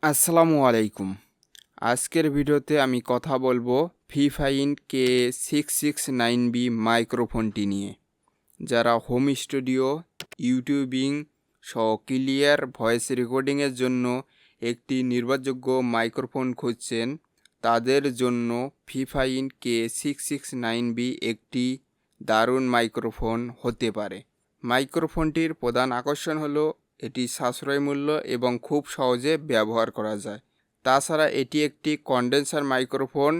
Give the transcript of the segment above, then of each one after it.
আসসালামু আলাইকুম। আজকের ভিডিওতে আমি কথা বলবো ফিফাইন K669B মাইক্রোফোনটি নিয়ে। যারা হোম স্টুডিও, ইউটিউবিং সহ ক্লিয়ার ভয়েস রেকর্ডিংয়ের জন্য একটি নির্ভরযোগ্য মাইক্রোফোন খুঁজছেন, তাদের জন্য ফিফাইন K669B একটি দারুণ মাইক্রোফোন হতে পারে। মাইক্রোফোনটির প্রধান আকর্ষণ হলো এটি সাশ্রয়ী মূল্য এবং খুব সহজে ব্যবহার করা যায়। তাছাড়া এটি একটি কন্ডেন্সার মাইক্রোফোন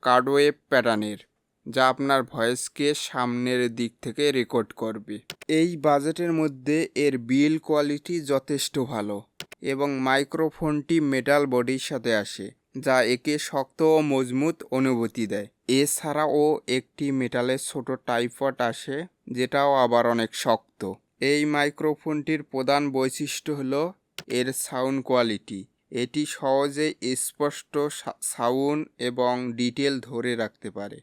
কার্ডওয়েভ প্যাটার্নের, যা আপনার ভয়েসকে সামনের দিক থেকে রেকর্ড করবে। এই বাজেটের মধ্যে এর বিল্ড কোয়ালিটি যথেষ্ট ভালো এবং মাইক্রোফোনটি মেটাল বডির সাথে আসে, যা একে শক্ত ও মজবুত অনুভূতি দেয়। এছাড়াও একটি মেটালের ছোট ট্রাইপড আসে, যেটাও আবার অনেক শক্ত। এই মাইক্রোফোনটির প্রধান বৈশিষ্ট্য হলো এর সাউন্ড কোয়ালিটি। এটি সহজে স্পষ্ট সাউন্ড এবং ডিটেল ধরে রাখতে পারে।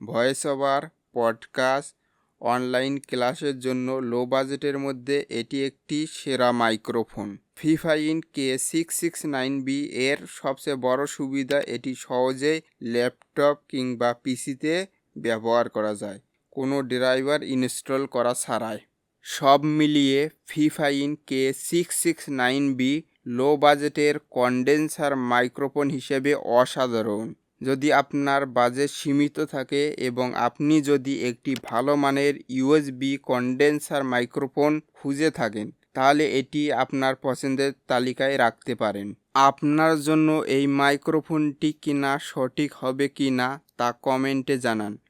ভয়েস ওভার, পডকাস্ট, অনলাইন ক্লাসের জন্য লো বাজেটের মধ্যে এটি একটি সেরা মাইক্রোফোন। ফিফাইন K669B এর সবচেয়ে বড় সুবিধা এটি সহজেই ল্যাপটপ কিংবা পিসিতে ব্যবহার করা যায়, কোনো ড্রাইভার ইনস্টল করা ছাড়াই। সব মিলিয়ে ফিফাইন K669B লো বাজেটের কন্ডেন্সার মাইক্রোফোন হিসেবে অসাধারণ। যদি আপনার বাজেট সীমিত থাকে এবং আপনি যদি একটি ভালো মানের ইউএসবি কন্ডেন্সার মাইক্রোফোন খুঁজে থাকেন, তাহলে এটি আপনার পছন্দের তালিকায় রাখতে পারেন। আপনার জন্য এই মাইক্রোফোনটি কিনা সঠিক হবে কি না তা কমেন্টে জানান।